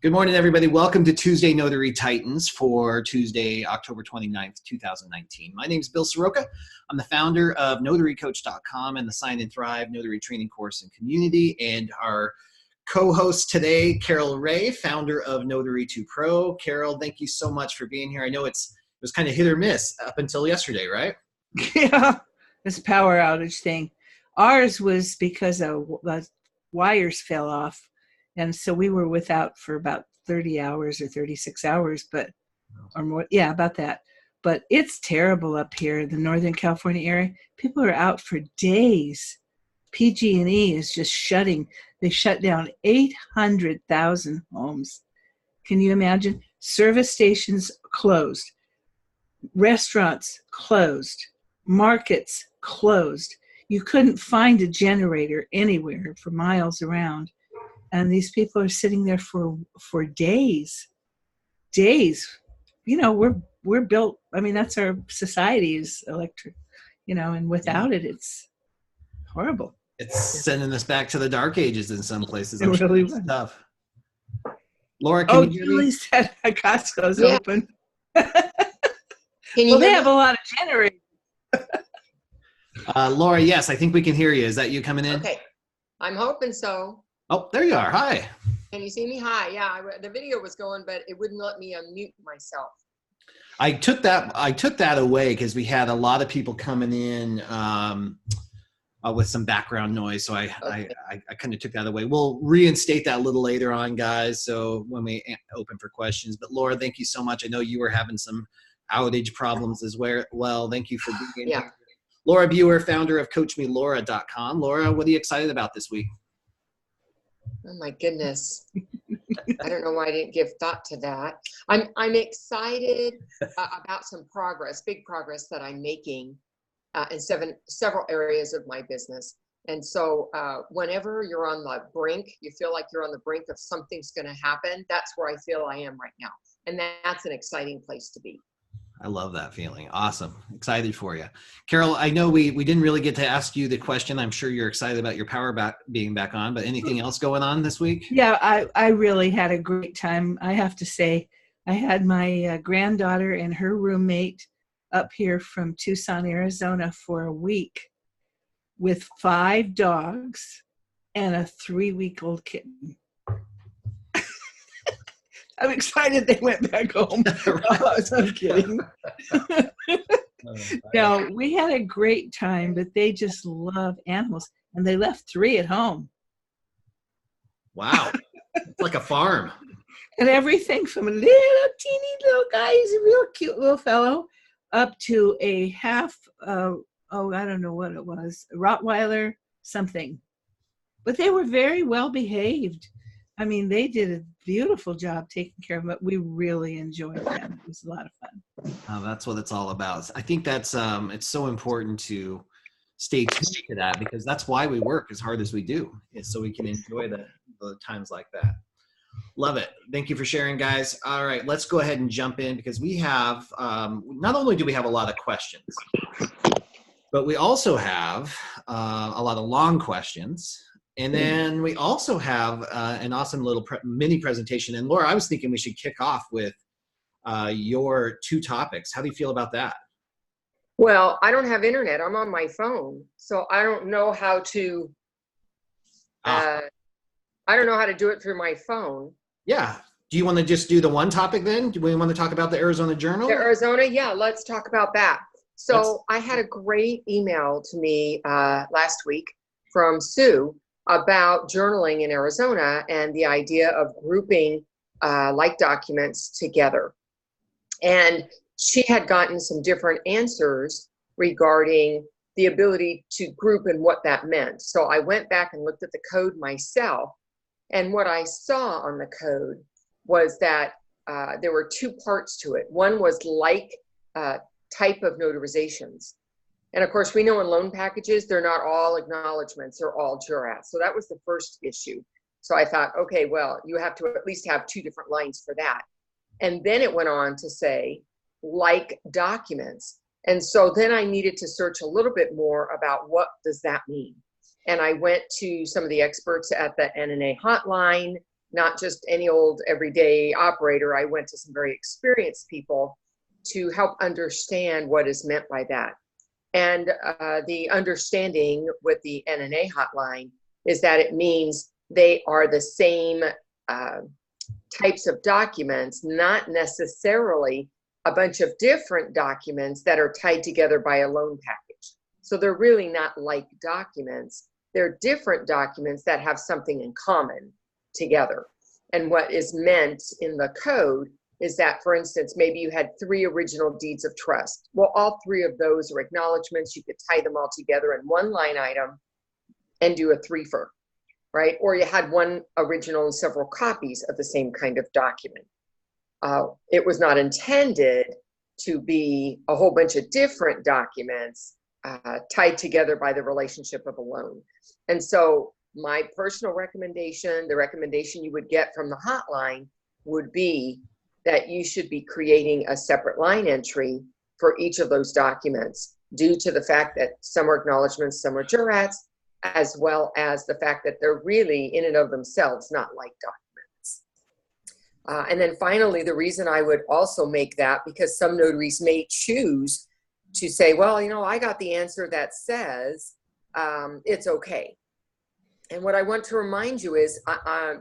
Good morning, everybody. Welcome to Tuesday Notary Titans for Tuesday, October 29th, 2019. My name is Bill Soroka. I'm the founder of NotaryCoach.com and the Sign and Thrive Notary Training Course and Community. And our co-host today, Carol Ray, founder of Notary 2 Pro. Carol, thank you so much for being here. I know it was kind of hit or miss up until yesterday, right? Yeah, this power outage thing. Ours was because the wires fell off. And so we were without for about 30 hours or 36 hours, or more. Yeah, about that. But it's terrible up here in the Northern California area. People are out for days. PG&E is just shutting. They shut down 800,000 homes. Can you imagine? Service stations closed. Restaurants closed. Markets closed. You couldn't find a generator anywhere for miles around. And these people are sitting there for days. You know, we're built. I mean, that's our society is electric. You know, and without it, it's horrible. It's sending us back to the dark ages in some places. It really was tough. Laura, can you hear me? Julie said Costco's open. Can you Well, they have a lot of generators. Laura, yes, I think we can hear you. Is that you coming in? Okay, I'm hoping so. Oh, there you are. Hi. Can you see me? Hi. Yeah, the video was going, but it wouldn't let me unmute myself. I took that away because we had a lot of people coming in with some background noise, so I kind of took that away. We'll reinstate that a little later on, guys. So when we open for questions. But Laura, thank you so much. I know you were having some outage problems as well. Thank you for being here. Laura Buer, founder of CoachMeLaura.com. Laura, what are you excited about this week? Oh my goodness. I don't know why I didn't give thought to that. I'm excited about some progress, big progress that I'm making in several areas of my business. And so whenever you're on the brink, you feel like you're on the brink of something's going to happen. That's where I feel I am right now. And that's an exciting place to be. I love that feeling. Awesome. Excited for you. Carol, I know we didn't really get to ask you the question. I'm sure you're excited about your power being back on, but anything else going on this week? Yeah, I really had a great time. I have to say, I had my granddaughter and her roommate up here from Tucson, Arizona for a week with 5 dogs and a 3-week-old kitten. I'm excited they went back home. I'm kidding. No, we had a great time, but they just love animals. And they left 3 at home. Wow. It's like a farm. And everything from a teeny little guy, he's a real cute little fellow, up to a half, I don't know what it was, a Rottweiler, something. But they were very well behaved. I mean, they did a beautiful job taking care of them. We really enjoyed them. It was a lot of fun. Oh, that's what it's all about. I think that's it's so important to stay tuned to that because that's why we work as hard as we do, is so we can enjoy the times like that. Love it. Thank you for sharing, guys. All right, let's go ahead and jump in because we have not only do we have a lot of questions, but we also have a lot of long questions. And then we also have an awesome little mini presentation. And Laura, I was thinking we should kick off with your 2 topics. How do you feel about that? Well, I don't have internet. I'm on my phone. So I don't know how to, I don't know how to do it through my phone. Yeah. Do you want to just do the one topic then? Do we want to talk about the Arizona Journal? The Arizona? Yeah, let's talk about that. So I had a great email to me last week from Sue about journaling in Arizona and the idea of grouping like documents together. And she had gotten some different answers regarding the ability to group and what that meant. So I went back and looked at the code myself. And what I saw on the code was that there were 2 parts to it. One was like type of notarizations. And of course, we know in loan packages, they're not all acknowledgments, they're all jurats. So that was the first issue. So I thought, okay, well, you have to at least have 2 different lines for that. And then it went on to say, like documents. And so then I needed to search a little bit more about what does that mean. And I went to some of the experts at the NNA hotline, not just any old everyday operator. I went to some very experienced people to help understand what is meant by that. And the understanding with the NNA hotline is that it means they are the same types of documents, not necessarily a bunch of different documents that are tied together by a loan package. So they're really not like documents. They're different documents that have something in common together. And what is meant in the code is that, for instance, maybe you had 3 original deeds of trust. Well, all 3 of those are acknowledgments. You could tie them all together in one line item and do a 3-fer, right? Or you had one original and several copies of the same kind of document. It was not intended to be a whole bunch of different documents tied together by the relationship of a loan. And so my personal recommendation, the recommendation you would get from the hotline, would be that you should be creating a separate line entry for each of those documents, due to the fact that some are acknowledgments, some are jurats, as well as the fact that they're really in and of themselves not like documents. And then finally, the reason I would also make that, because some notaries may choose to say, well, you know, I got the answer that says it's okay. And what I want to remind you is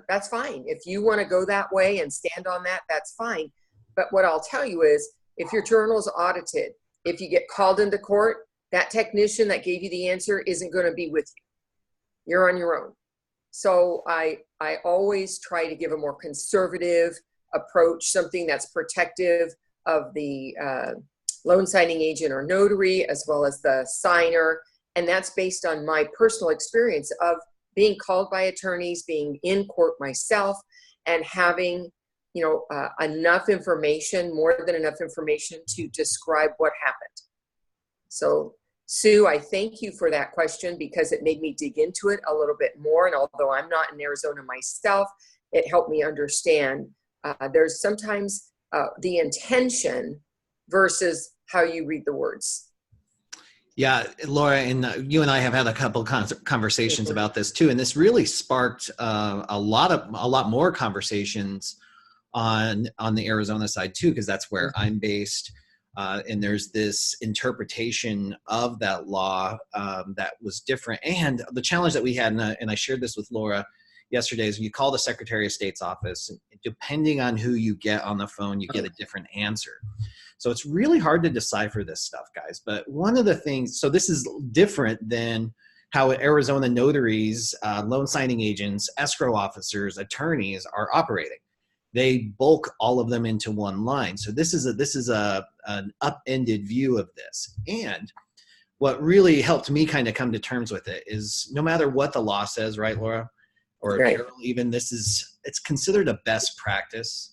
that's fine. If you want to go that way and stand on that, that's fine. But what I'll tell you is, if your journal is audited, if you get called into court, that technician that gave you the answer isn't going to be with you. You're on your own. So I always try to give a more conservative approach, something that's protective of the loan signing agent or notary, as well as the signer. And that's based on my personal experience of being called by attorneys, being in court myself, and having, you know, enough information, more than enough information to describe what happened. So Sue, I thank you for that question, because it made me dig into it a little bit more. And although I'm not in Arizona myself, it helped me understand there's sometimes the intention versus how you read the words. Yeah, Laura, and you and I have had a couple conversations about this too, and this really sparked a lot more conversations on the Arizona side too, because that's where I'm based, and there's this interpretation of that law that was different. And the challenge that we had, and I shared this with Laura yesterday, is when you call the Secretary of State's office, depending on who you get on the phone, you get a different answer. So it's really hard to decipher this stuff, guys. But one of the things, so this is different than how Arizona notaries, loan signing agents, escrow officers, attorneys are operating. They bulk all of them into one line. So this is an upended view of this. And what really helped me kind of come to terms with it is, no matter what the law says, right, Laura, or right, Carol, even, it's considered a best practice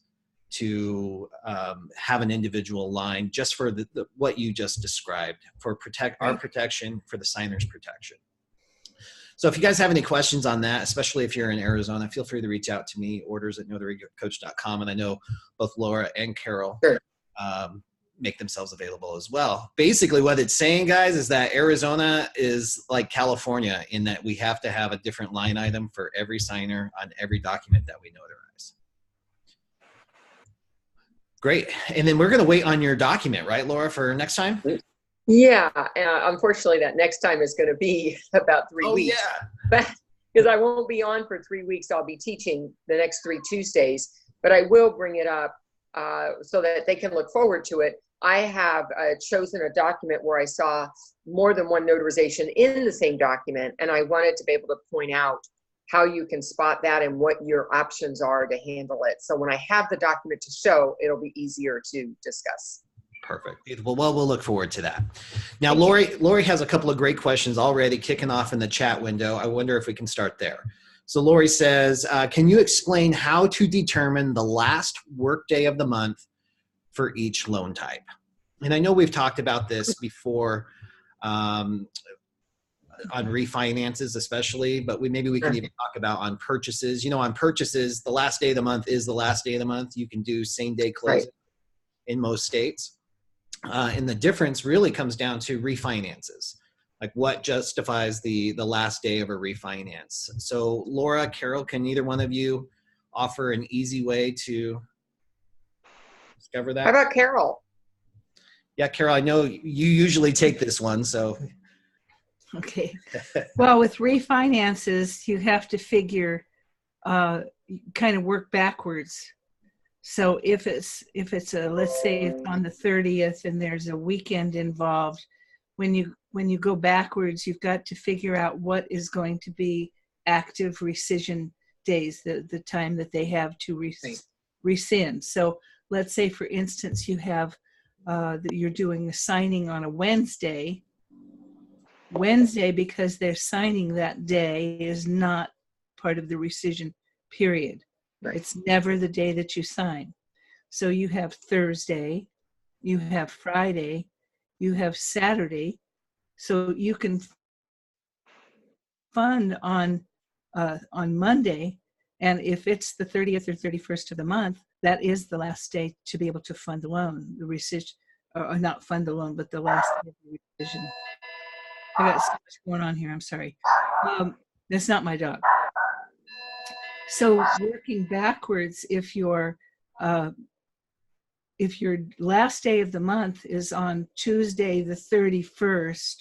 to have an individual line just for what you just described, for our protection, for the signer's protection. So if you guys have any questions on that, especially if you're in Arizona, feel free to reach out to me, orders@notarycoach.com. And I know both Laura and Carol make themselves available as well. Basically what it's saying, guys, is that Arizona is like California in that we have to have a different line item for every signer on every document that we notarize. Great. And then we're going to wait on your document, right, Laura, for next time? Yeah. Unfortunately, that next time is going to be about 3 weeks. Yeah. But because I won't be on for 3 weeks, I'll be teaching the next 3 Tuesdays. But I will bring it up so that they can look forward to it. I have chosen a document where I saw more than one notarization in the same document, and I wanted to be able to point out how you can spot that and what your options are to handle it. So when I have the document to show, it'll be easier to discuss. Perfect. Well, we'll look forward to that. Now, Lori has a couple of great questions already kicking off in the chat window. I wonder if we can start there. So Lori says, can you explain how to determine the last workday of the month for each loan type? And I know we've talked about this before, on refinances especially, but maybe we can even talk about on purchases. You know, on purchases, the last day of the month is the last day of the month. You can do same day closing in most states. And the difference really comes down to refinances. Like what justifies the last day of a refinance. So Laura, Carol, can either one of you offer an easy way to discover that? How about Carol? Yeah, Carol, I know you usually take this one, so. Okay. Well, with refinances, you have to figure, kind of work backwards. So if it's let's say it's on the 30th and there's a weekend involved, when you go backwards, you've got to figure out what is going to be active rescission days, the time that they have to rescind. So let's say, for instance, you have that you're doing a signing on a Wednesday, because they're signing that day, is not part of the rescission period. Right. It's never the day that you sign. So you have Thursday, you have Friday, you have Saturday. So you can fund on Monday, and if it's the 30th or 31st of the month, that is the last day to be able to fund the loan, the rescission, or not fund the loan, but the last day of the rescission. I got so much going on here. I'm sorry. That's not my dog. So working backwards, if your last day of the month is on Tuesday the 31st,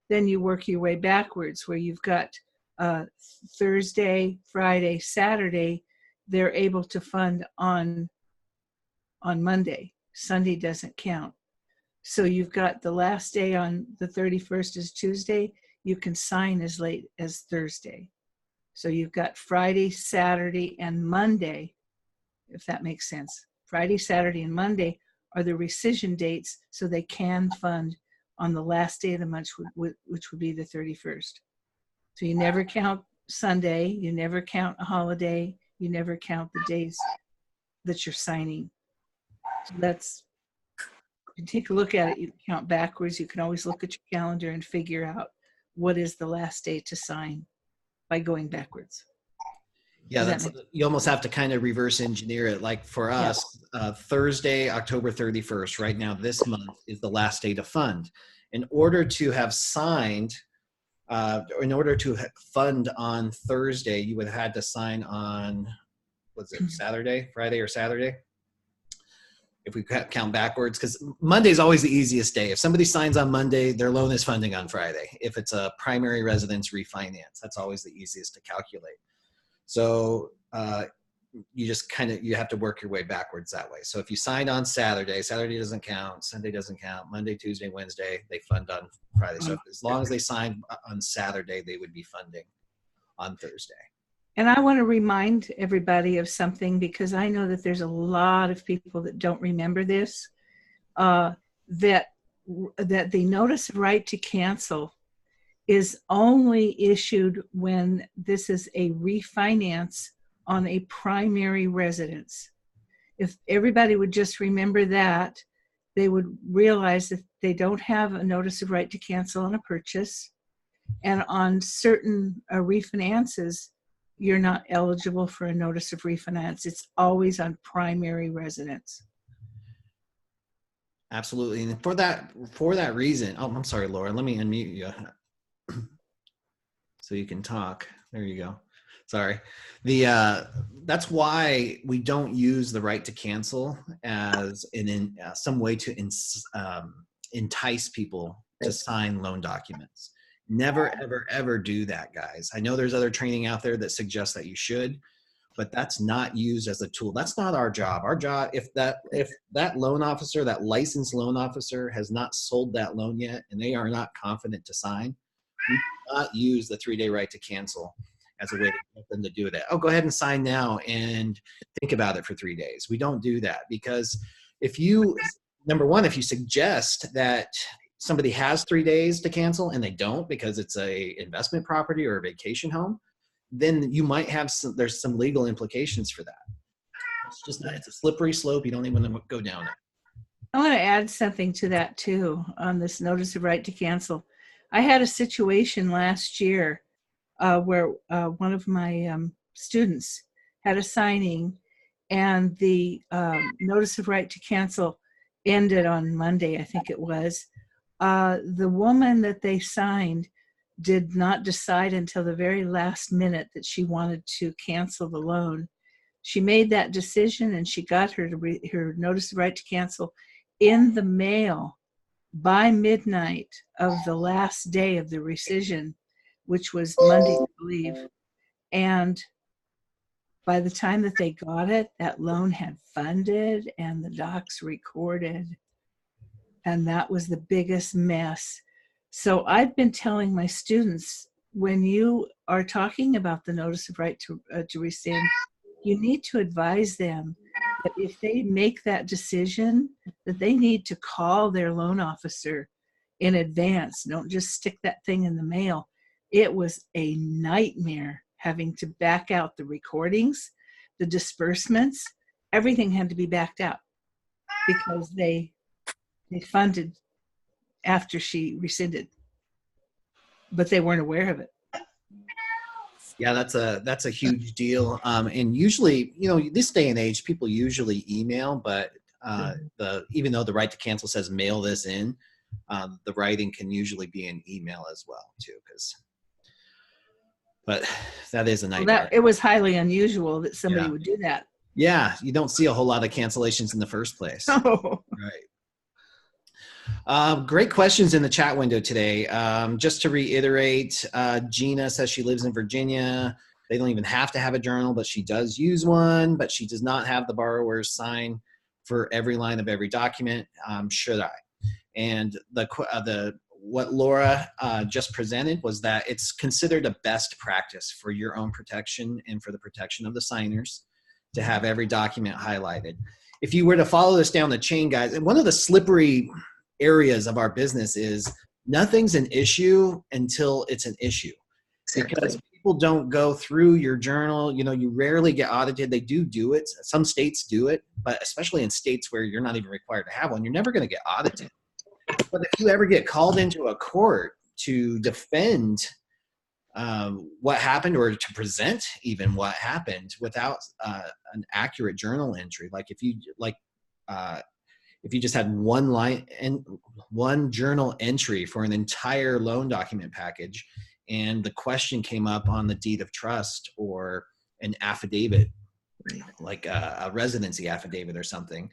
then you work your way backwards, where you've got Thursday, Friday, Saturday. They're able to fund on Monday. Sunday doesn't count. So you've got the last day on the 31st is Tuesday. You can sign as late as Thursday. So you've got Friday, Saturday, and Monday, if that makes sense. Friday, Saturday, and Monday are the rescission dates, so they can fund on the last day of the month, which would be the 31st. So you never count Sunday, you never count a holiday, you never count the days that you're signing. So that's, you take a look at it, you count backwards. You can always look at your calendar and figure out what is the last day to sign by going backwards. Yeah, you almost have to kind of reverse engineer it. Like for us, Thursday, October 31st, right now, this month is the last day to fund. In order to have signed, in order to fund on Thursday, you would have had to sign on, what's it, Friday or Saturday? If we count backwards, because Monday is always the easiest day. If somebody signs on Monday, their loan is funding on Friday. If it's a primary residence refinance, that's always the easiest to calculate. So you just you have to work your way backwards that way. So if you signed on Saturday, Saturday doesn't count, Sunday doesn't count, Monday, Tuesday, Wednesday, they fund on Friday. So as long as they signed on Saturday, they would be funding on Thursday. And I want to remind everybody of something, because I know that there's a lot of people that don't remember this, that the notice of right to cancel is only issued when this is a refinance on a primary residence. If everybody would just remember that, they would realize that they don't have a notice of right to cancel on a purchase. And on certain refinances, you're not eligible for a notice of refinance. It's always on primary residence. Absolutely. And for that reason, oh, I'm sorry, Laura, let me unmute you so you can talk. There you go. Sorry. That's why we don't use the right to cancel as some way to entice people to sign loan documents. Never, ever, ever do that, guys. I know there's other training out there that suggests that you should, but that's not used as a tool. That's not our job. Our job, if that loan officer, that licensed loan officer has not sold that loan yet and they are not confident to sign, we do not use the 3-day right to cancel as a way to get them to do that. Oh, go ahead and sign now and think about it for 3 days. We don't do that, because number one, if you suggest that somebody has 3 days to cancel and they don't because it's a investment property or a vacation home, then you might have there's some legal implications for that. It's a slippery slope. You don't even want to go down it. I want to add something to that too, on this notice of right to cancel. I had a situation last year where one of my students had a signing, and the notice of right to cancel ended on Monday, I think it was. The woman that they signed did not decide until the very last minute that she wanted to cancel the loan. She made that decision, and she got her notice of right to cancel in the mail by midnight of the last day of the rescission, which was Monday, I believe. And by the time that they got it, that loan had funded and the docs recorded. And that was the biggest mess. So I've been telling my students, when you are talking about the notice of right to rescind, you need to advise them that if they make that decision, that they need to call their loan officer in advance. Don't just stick that thing in the mail. It was a nightmare having to back out the recordings, the disbursements, everything had to be backed out because they funded after she rescinded, but they weren't aware of it. Yeah, that's a huge deal. And usually, this day and age, people usually email, but even though the right to cancel says mail this in, the writing can usually be an email as well too. But that is a nightmare. It was highly unusual that somebody would do that. Yeah, you don't see a whole lot of cancellations in the first place. Oh. Right. Great questions in the chat window today. Just to reiterate, Gina says she lives in Virginia. They don't even have to have a journal, but she does use one, but she does not have the borrower's sign for every line of every document. Should I? And what Laura just presented was that it's considered a best practice for your own protection and for the protection of the signers to have every document highlighted. If you were to follow this down the chain, guys, and one of the slippery areas of our business is nothing's an issue until it's an issue. Exactly. Because people don't go through your journal. You rarely get audited. They do it. Some states do it, but especially in states where you're not even required to have one, you're never going to get audited. But if you ever get called into a court to defend what happened or to present even what happened without an accurate journal entry, like if you just had one line and one journal entry for an entire loan document package, and the question came up on the deed of trust or an affidavit, like a residency affidavit or something,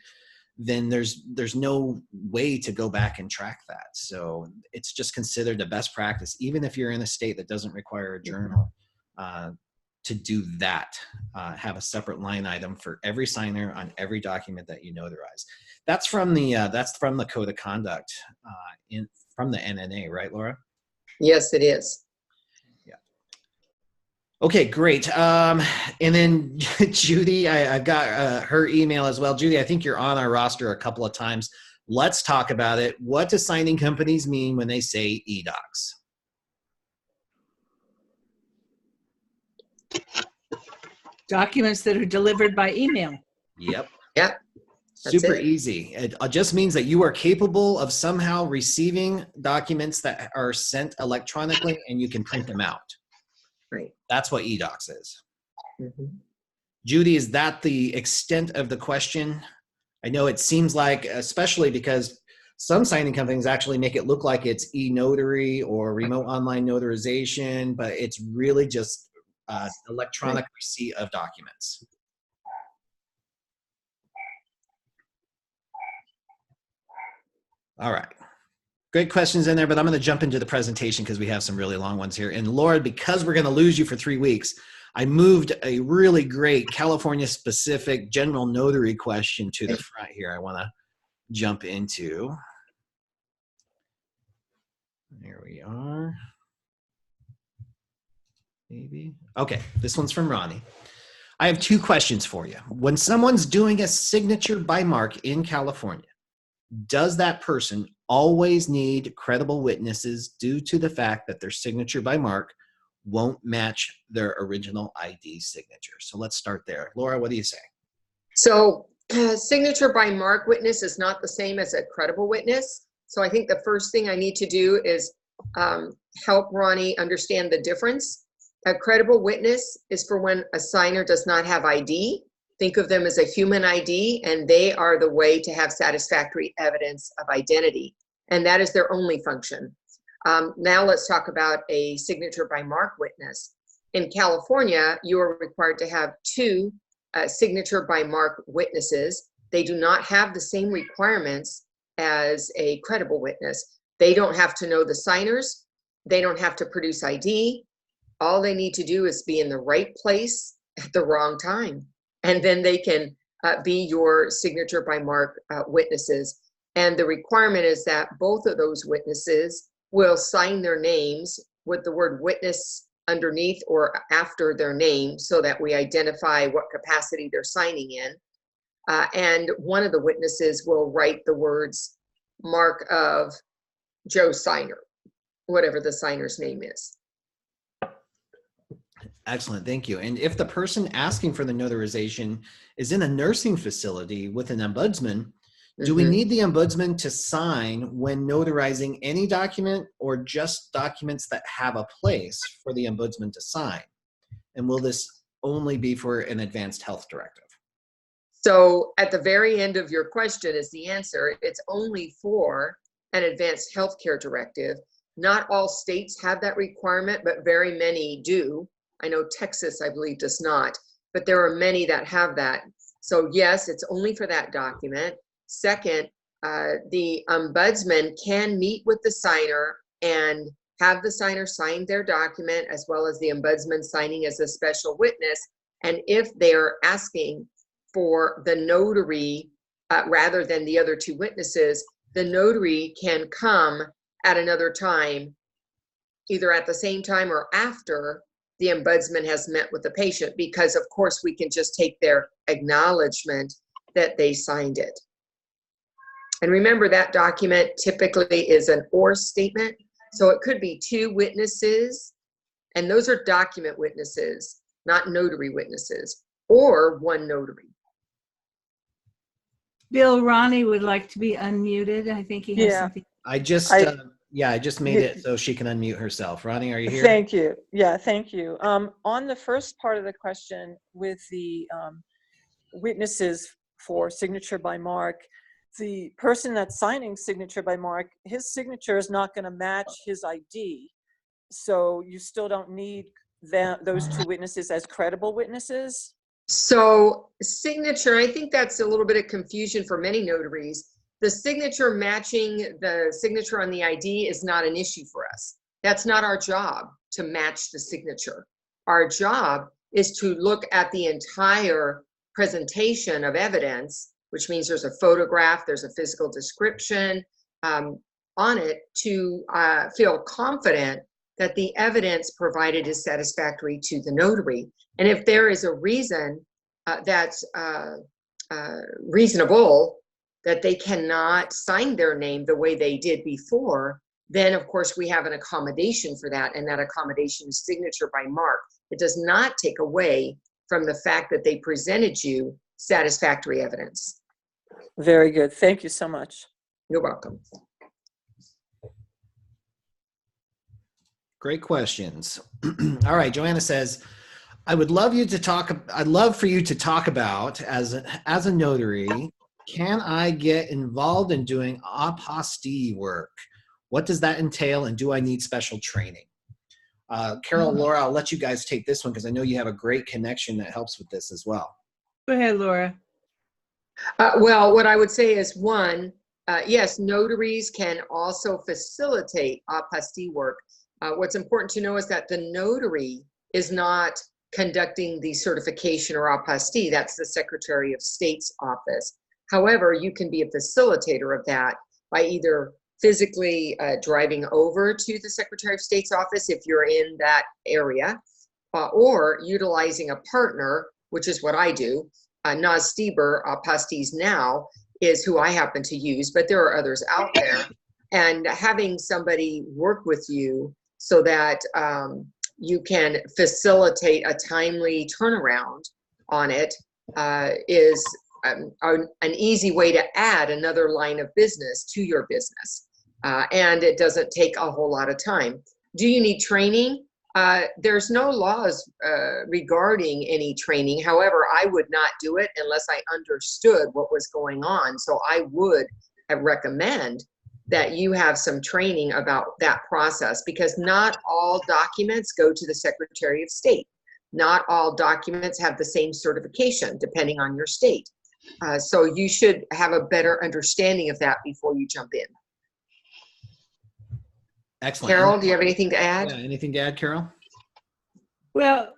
then there's no way to go back and track that. So it's just considered a best practice, even if you're in a state that doesn't require a journal, to do that. Have a separate line item for every signer on every document that you notarize. That's from the code of conduct from the NNA, right, Laura? Yes, it is. Yeah. Okay, great. And then Judy, I've got her email as well. Judy, I think you're on our roster a couple of times. Let's talk about it. What do signing companies mean when they say eDocs? Documents that are delivered by email. Yep. Yep. Super easy. It just means that you are capable of somehow receiving documents that are sent electronically and you can print them out. Right. That's what eDocs is. Mm-hmm. Judy, is that the extent of the question? I know it seems like, especially because some signing companies actually make it look like it's e-notary or remote online notarization, but it's really just electronic receipt of documents. All right. Great questions in there, but I'm going to jump into the presentation because we have some really long ones here. And Laura, because we're going to lose you for 3 weeks, I moved a really great California-specific general notary question to the front here. I want to jump into. There we are. Maybe. Okay, this one's from Ronnie. I have 2 questions for you. When someone's doing a signature by mark in California, does that person always need credible witnesses due to the fact that their signature by mark won't match their original ID signature? So let's start there. Laura, what do you say? So signature by mark witness is not the same as a credible witness. So I think the first thing I need to do is help Ronnie understand the difference. A credible witness is for when a signer does not have ID. Think of them as a human ID, and they are the way to have satisfactory evidence of identity. And that is their only function. Now let's talk about a signature by mark witness. In California, you are required to have 2 signature by mark witnesses. They do not have the same requirements as a credible witness. They don't have to know the signers. They don't have to produce ID. All they need to do is be in the right place at the wrong time. And then they can be your signature by mark witnesses. And the requirement is that both of those witnesses will sign their names with the word witness underneath or after their name so that we identify what capacity they're signing in. And one of the witnesses will write the words mark of Joe Signer, whatever the signer's name is. Excellent, thank you. And if the person asking for the notarization is in a nursing facility with an ombudsman, do we need the ombudsman to sign when notarizing any document or just documents that have a place for the ombudsman to sign? And will this only be for an advanced health directive? So at the very end of your question is the answer. It's only for an advanced healthcare directive. Not all states have that requirement, but very many do. I know Texas, I believe, does not, but there are many that have that. So yes, it's only for that document. Second, the ombudsman can meet with the signer and have the signer sign their document, as well as the ombudsman signing as a special witness. And if they're asking for the notary rather than the other two witnesses, the notary can come at another time, either at the same time or after the ombudsman has met with the patient, because of course we can just take their acknowledgement that they signed it. And remember, that document typically is an or statement. So it could be two witnesses, and those are document witnesses, not notary witnesses, or one notary. Bill, Ronnie would like to be unmuted. I think he has something. I just made it so she can unmute herself. Ronnie, are you here? Thank you. Yeah, thank you. On the first part of the question with the witnesses for signature by mark, the person that's signing signature by mark, his signature is not going to match his ID. So you still don't need those two witnesses as credible witnesses? So signature, I think that's a little bit of confusion for many notaries. The signature matching the signature on the ID is not an issue for us. That's not our job to match the signature. Our job is to look at the entire presentation of evidence, which means there's a photograph, there's a physical description on it, to feel confident that the evidence provided is satisfactory to the notary. And if there is a reason that's reasonable that they cannot sign their name the way they did before, then of course we have an accommodation for that, and that accommodation is signature by mark. It does not take away from the fact that they presented you satisfactory evidence. Very good. Thank you so much. You're welcome. Great questions. All right, Joanna says, I'd love for you to talk about, as a notary, can I get involved in doing apostille work? What does that entail, and do I need special training? Carol, Laura, I'll let you guys take this one because I know you have a great connection that helps with this as well. Go ahead, Laura. Well, what I would say is, one, yes, notaries can also facilitate apostille work. What's important to know is that the notary is not conducting the certification or apostille. That's the Secretary of State's office. However, you can be a facilitator of that by either physically driving over to the Secretary of State's office if you're in that area, or utilizing a partner, which is what I do. Naz Stieber, Apostilles Now, is who I happen to use, but there are others out there. And having somebody work with you so that you can facilitate a timely turnaround on it is an easy way to add another line of business to your business. And it doesn't take a whole lot of time. Do you need training? There's no laws regarding any training. However, I would not do it unless I understood what was going on. So I would recommend that you have some training about that process, because not all documents go to the Secretary of State. Not all documents have the same certification depending on your state. So you should have a better understanding of that before you jump in. Excellent. Carol, do you have anything to add? Yeah, anything to add, Carol? Well,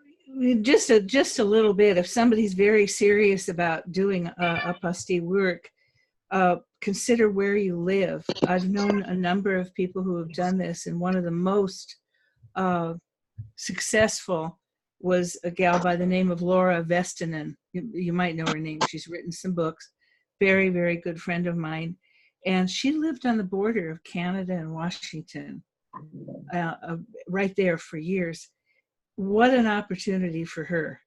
just a little bit. If somebody's very serious about doing apostille work, consider where you live. I've known a number of people who have done this, and one of the most successful was a gal by the name of Laura Vestinen. You might know her name. She's written some books. Very, very good friend of mine. And she lived on the border of Canada and Washington, right there for years. What an opportunity for her,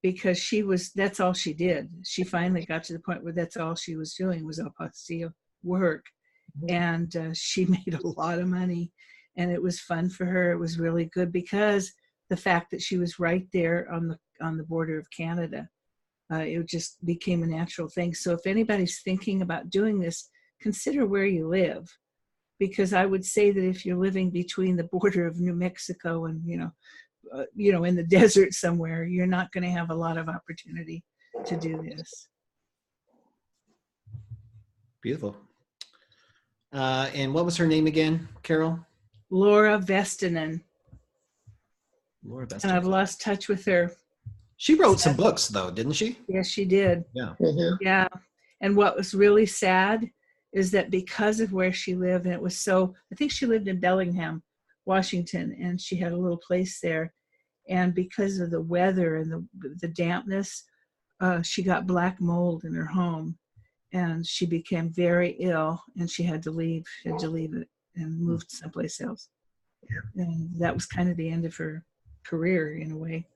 because that's all she did. She finally got to the point where that's all she was doing was apostille work. And she made a lot of money, and it was fun for her. It was really good because the fact that she was right there on the border of Canada, it just became a natural thing. So if anybody's thinking about doing this, consider where you live, because I would say that if you're living between the border of New Mexico and in the desert somewhere, you're not going to have a lot of opportunity to do this. Beautiful. And what was her name again, Carol? Laura Vestinen. Laura Vestinen. And I've lost touch with her. She wrote some books, though, didn't she? Yes, she did. Yeah. Mm-hmm. Yeah. And what was really sad is that because of where she lived, and I think she lived in Bellingham, Washington, and she had a little place there. And because of the weather and the dampness, she got black mold in her home, and she became very ill, and she had to leave it and moved someplace else. And that was kind of the end of her career in a way.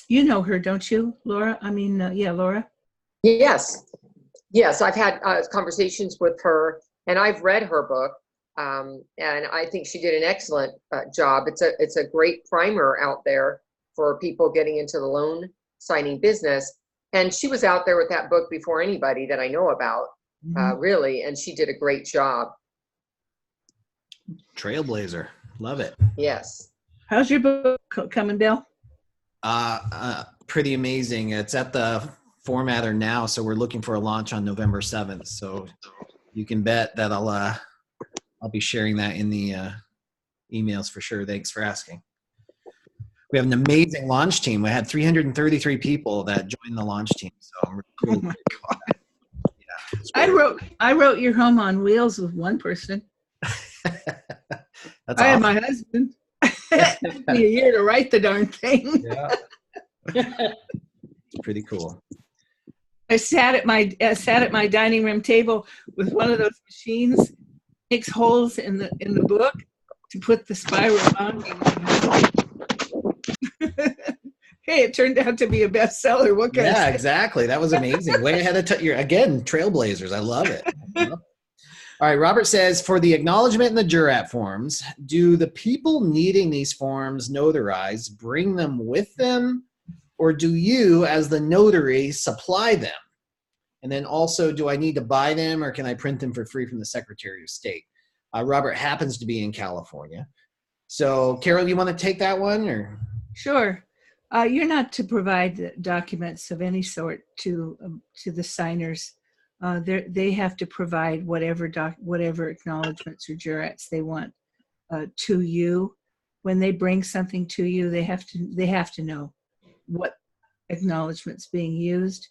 You know her, don't you, Laura? Laura? Yes. I've had conversations with her, and I've read her book. And I think she did an excellent job. It's a great primer out there for people getting into the loan signing business. And she was out there with that book before anybody that I know about, really. And she did a great job. Trailblazer. Love it. Yes. How's your book coming, Bill? Pretty amazing. It's at the formatter now, so we're looking for a launch on November 7th. So you can bet that I'll be sharing that in the emails for sure. Thanks for asking. We have an amazing launch team. We had 333 people that joined the launch team. So I'm really Oh my God. Yeah, I wrote Your Home on Wheels with one person. That's I awesome. had my husband. It took me a year to write the darn thing. Yeah. It's pretty cool. I sat at my dining room table with one of those machines, makes holes in the book to put the spiral mounting. Hey, it turned out to be a bestseller. What can I say? Exactly. That was amazing. Way ahead of you're again trailblazers. I love it. All right. Robert says, for the acknowledgement and the jurat forms, do the people needing these forms notarized bring them with them, or do you, as the notary, supply them? And then also, do I need to buy them, or can I print them for free from the Secretary of State? Robert happens to be in California. So, Carol, you want to take that one? Or Sure. You're not to provide documents of any sort to the signers. They have to provide whatever acknowledgments or jurats they want to you. When they bring something to you, they have to know what acknowledgments being used.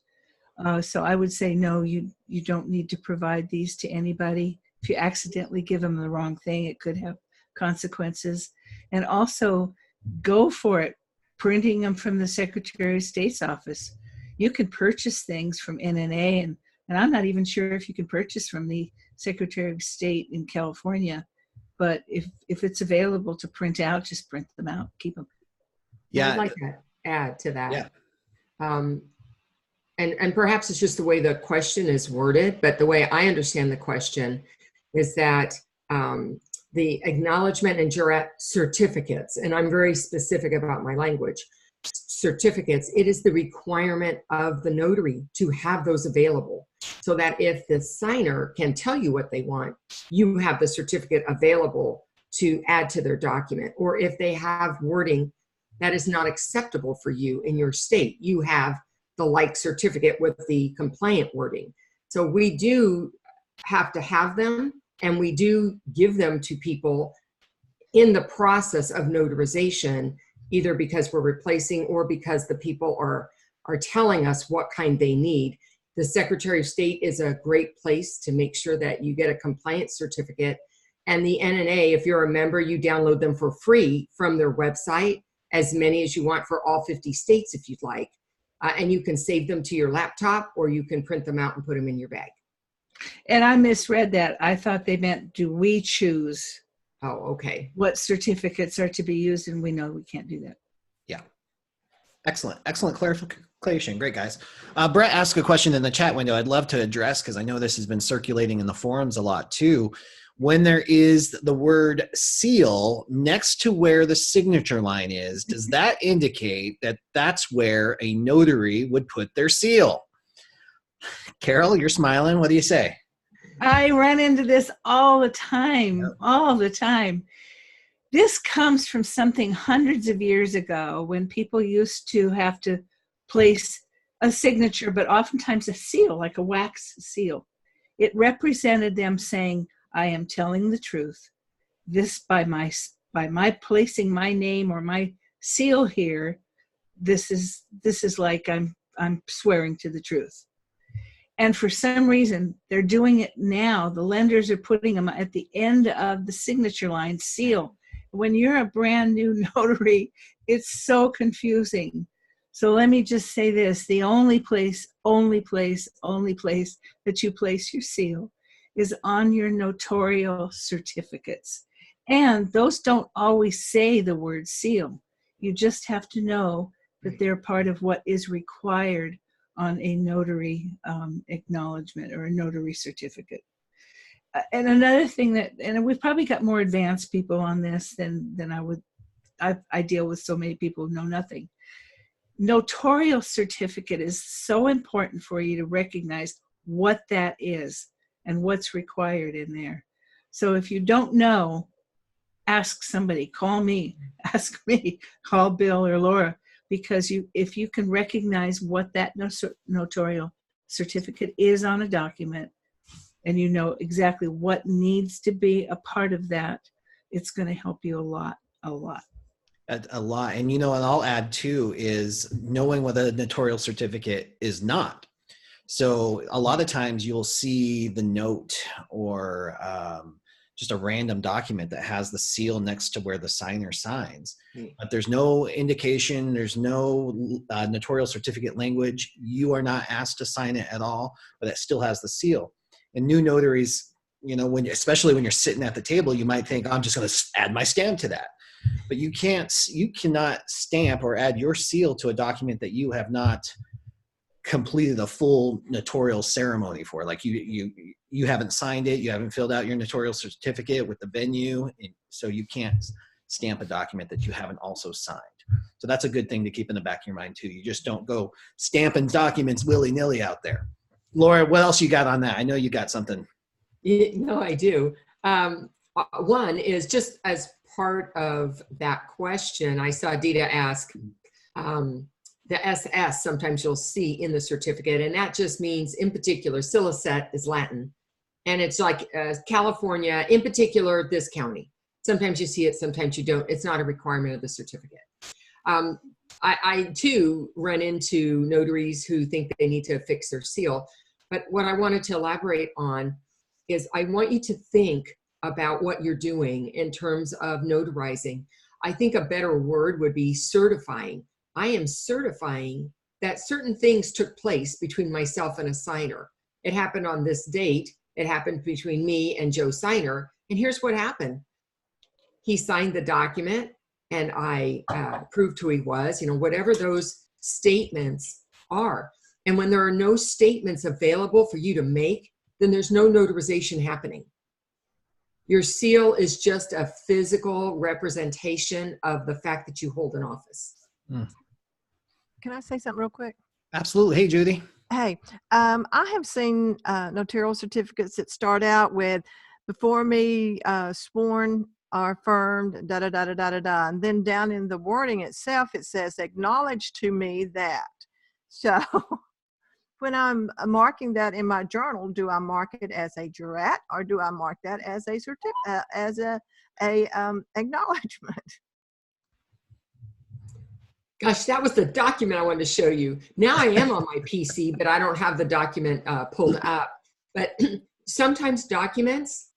So I would say no, you don't need to provide these to anybody. If you accidentally give them the wrong thing, it could have consequences. And also, go for it, printing them from the Secretary of State's office. You can purchase things from NNA, and I'm not even sure if you can purchase from the Secretary of State in California. But if it's available to print out, just print them out, keep them. yeah, I'd like to add to that. Yeah. And perhaps it's just the way the question is worded, but the way I understand the question is that the acknowledgement and jurat certificates, and I'm very specific about my language, certificates, it is the requirement of the notary to have those available, so that if the signer can tell you what they want, you have the certificate available to add to their document, or if they have wording that is not acceptable for you in your state, you have the like certificate with the compliant wording. So we do have to have them, and we do give them to people in the process of notarization, either because we're replacing or because the people are telling us what kind they need. The Secretary of State is a great place to make sure that you get a compliance certificate. And the NNA, if you're a member, you download them for free from their website, as many as you want for all 50 states if you'd like. And you can save them to your laptop, or you can print them out and put them in your bag. And I misread that. I thought they meant, do we choose okay, what certificates are to be used? And we know we can't do that. Yeah. Excellent clarification. Great, guys. Brett asked a question in the chat window I'd love to address, because I know this has been circulating in the forums a lot too. When there is the word seal next to where the signature line is, does that indicate that that's where a notary would put their seal? Carol, you're smiling. What do you say? I run into this all the time, This comes from something hundreds of years ago, when people used to have to place a signature, but oftentimes a seal, like a wax seal. It represented them saying, I am telling the truth. This, by my placing my name or my seal here, this is like I'm swearing to the truth. And for some reason, they're doing it now. The lenders are putting them at the end of the signature line, seal. When you're a brand new notary, it's so confusing. So let me just say this: the only place that you place your seal is on your notarial certificates. And those don't always say the word seal. You just have to know that they're part of what is required on a notary acknowledgement or a notary certificate. And another thing and we've probably got more advanced people on this than I deal with so many people who know nothing. Notarial certificate is so important for you to recognize what that is and what's required in there. So if you don't know, ask somebody, call me, call Bill or Laura, because if you can recognize what that notarial certificate is on a document, and you know exactly what needs to be a part of that, it's going to help you a lot. A lot. And I'll add too is knowing what a notarial certificate is not. So a lot of times you'll see the note or just a random document that has the seal next to where the signer signs, but there's no indication, there's no notarial certificate language. You are not asked to sign it at all, but it still has the seal. And new notaries, especially when you're sitting at the table, you might think, I'm just going to add my stamp to that. But you cannot stamp or add your seal to a document that you have not completed a full notarial ceremony for. Like you haven't signed it, you haven't filled out your notarial certificate with the venue, so you can't stamp a document that you haven't also signed. So that's a good thing to keep in the back of your mind too. You just don't go stamping documents willy-nilly out there. Laura, what else you got on that? I know you got something. No, I do. One is just as part of that question, I saw Dita ask, the SS, sometimes you'll see in the certificate, and that just means, in particular, Silicet is Latin, and it's like California, in particular, this county. Sometimes you see it, sometimes you don't. It's not a requirement of the certificate. I too run into notaries who think they need to fix their seal, but what I wanted to elaborate on is I want you to think about what you're doing in terms of notarizing. I think a better word would be certifying. I am certifying that certain things took place between myself and a signer. It happened on this date. It happened between me and Joe Signer. And here's what happened. He signed the document and I proved who he was, whatever those statements are. And when there are no statements available for you to make, then there's no notarization happening. Your seal is just a physical representation of the fact that you hold an office. Can I say something real quick? Absolutely. Hey, Judy. Hey, I have seen notarial certificates that start out with, before me sworn are affirmed, da da da da da da da. And then down in the wording itself, it says, acknowledge to me that. So when I'm marking that in my journal, do I mark it as a jurat or do I mark that as a acknowledgement? Gosh, that was the document I wanted to show you. Now I am on my PC, but I don't have the document pulled up. But sometimes documents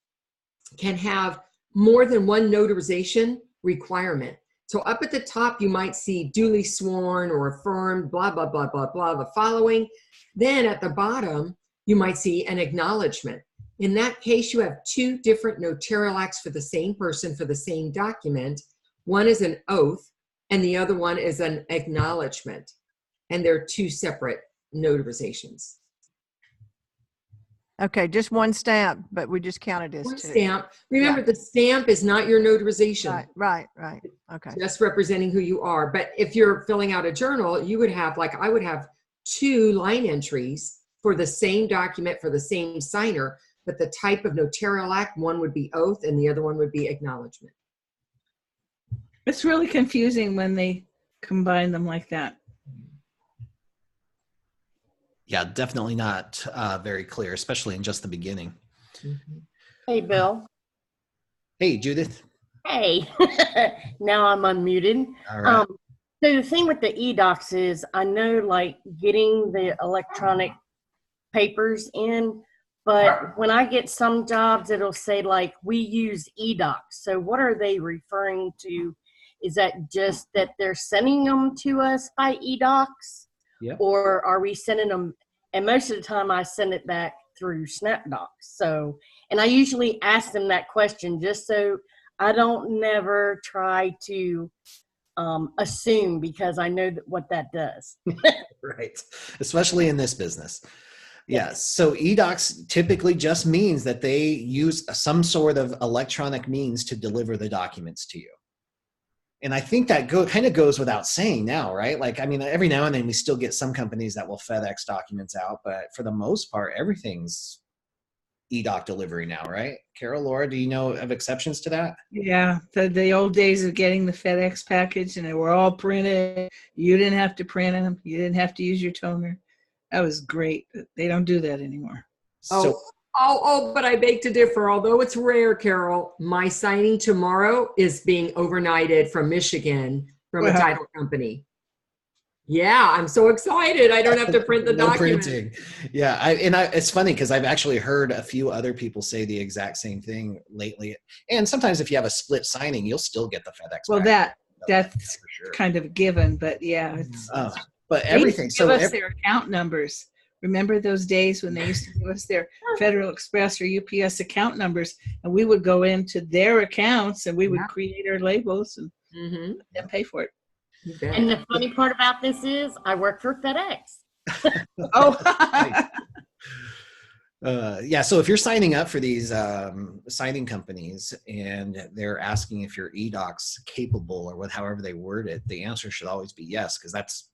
can have more than one notarization requirement. So up at the top, you might see duly sworn or affirmed, blah, blah, blah, blah, blah, the following. Then at the bottom, you might see an acknowledgement. In that case, you have two different notarial acts for the same person for the same document. One is an oath and the other one is an acknowledgement. And they're two separate notarizations. Okay, just one stamp, but we just counted as One two. stamp. Remember, the stamp is not your notarization. Right. Okay. Just representing who you are. But if you're filling out a journal, you would have, like I would have, two line entries for the same document for the same signer, but the type of notarial act, one would be oath and the other one would be acknowledgement. It's really confusing when they combine them like that. Yeah, definitely not very clear, especially in just the beginning. Hey, Bill. Hey, Judith. Hey. Now I'm unmuted. All right. So the thing with the e-docs is I know like getting the electronic papers in, but when I get some jobs, it'll say like, we use e-docs. So what are they referring to? Is that just that they're sending them to us by e-docs? Yeah. Or are we sending them? And most of the time I send it back through SnapDocs. So, and I usually ask them that question just so I don't never try to assume, because I know what that does. Right. Especially in this business. Yes. So eDocs typically just means that they use some sort of electronic means to deliver the documents to you. And I think that kind of goes without saying now, right? Like, I mean, every now and then we still get some companies that will FedEx documents out, but for the most part, everything's eDoc delivery now, right? Carol, Laura, do you know of exceptions to that? Yeah, the old days of getting the FedEx package and they were all printed. You didn't have to print them. You didn't have to use your toner. That was great. They don't do that anymore. So, But I beg to differ. Although it's rare, Carol, my signing tomorrow is being overnighted from Michigan from a title company. Yeah, I'm so excited. I don't have to print the no document. printing. Yeah, it's funny because I've actually heard a few other people say the exact same thing lately. And sometimes if you have a split signing, you'll still get the FedEx. Well, package. that's for sure. kind of a given, but yeah, it's but everything. Give us their account numbers. Remember those days when they used to give us their Federal Express or UPS account numbers, and we would go into their accounts and we would create our labels and pay for it. And the funny part about this is I work for FedEx. Yeah, so if you're signing up for these signing companies and they're asking if your eDocs capable or however they word it, the answer should always be yes, because that's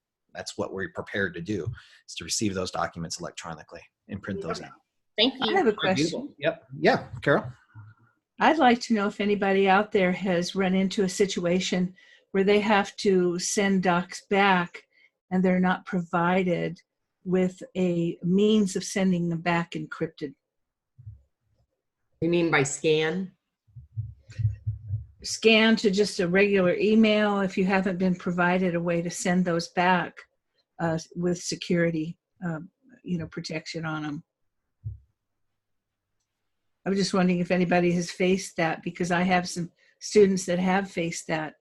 what we're prepared to do, is to receive those documents electronically and print those out. Thank you. I have a question. Yep. Yeah, Carol. I'd like to know if anybody out there has run into a situation where they have to send docs back and they're not provided with a means of sending them back encrypted. You mean by scan? Scan to just a regular email if you haven't been provided a way to send those back with security, protection on them. I was just wondering if anybody has faced that, because I have some students that have faced that.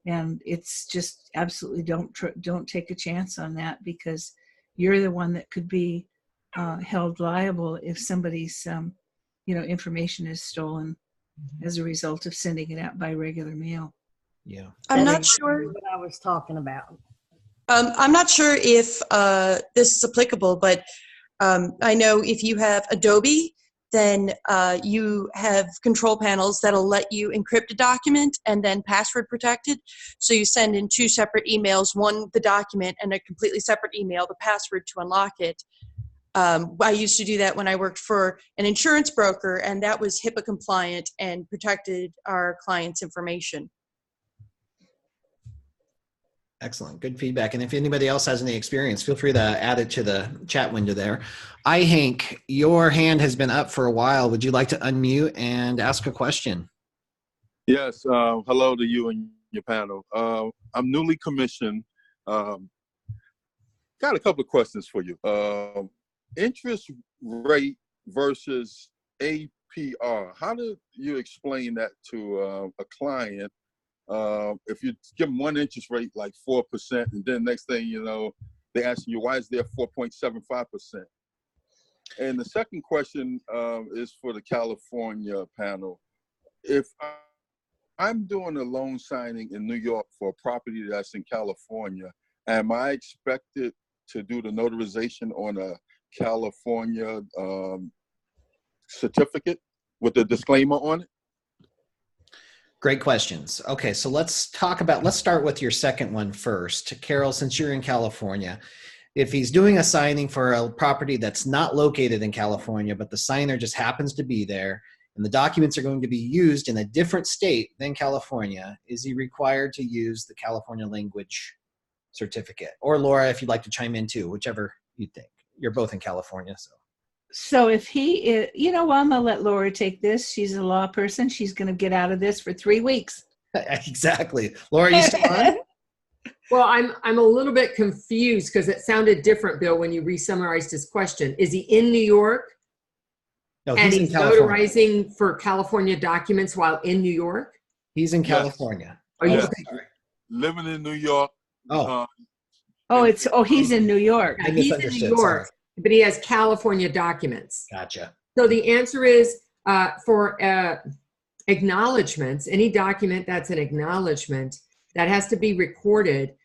And it's just absolutely don't take a chance on that, because you're the one that could be held liable if somebody's information is stolen as a result of sending it out by regular mail. Yeah, I'm not sure what I was talking about. I'm not sure if this is applicable, but I know if you have Adobe, then you have control panels that'll let you encrypt a document and then password protected. So you send in two separate emails, one the document and a completely separate email, the password to unlock it. I used to do that when I worked for an insurance broker, and that was HIPAA compliant and protected our clients' information. Excellent. Good feedback. And if anybody else has any experience, feel free to add it to the chat window there. Hank, your hand has been up for a while. Would you like to unmute and ask a question? Yes. Hello to you and your panel. I'm newly commissioned. Got a couple of questions for you. Interest rate versus APR. How do you explain that to a client? If you give them one interest rate like 4%, and then next thing you know, they're asking you, why is there 4.75%? And the second question is for the California panel. If I'm doing a loan signing in New York for a property that's in California, am I expected to do the notarization on a California certificate with a disclaimer on it? Great questions. Okay, so let's start with your second one first. Carol, since you're in California, if he's doing a signing for a property that's not located in California, but the signer just happens to be there, and the documents are going to be used in a different state than California, is he required to use the California language certificate? Or Laura, if you'd like to chime in too, whichever you think. You're both in California, so. So if he is, I'm going to let Laura take this. She's a law person. She's going to get out of this for 3 weeks. Exactly. Laura, you still on? Well, I'm a little bit confused because it sounded different, Bill, when you re-summarized his question. Is he in New York? No, And he's he's in California. notarizing for California documents while in New York? He's in California. Are you Yes. Living in New York. Oh, he's in New York. I He's in New misunderstood. York, Sorry. but he has California documents. Gotcha. So the answer is for acknowledgments, any document that's an acknowledgement that has to be recorded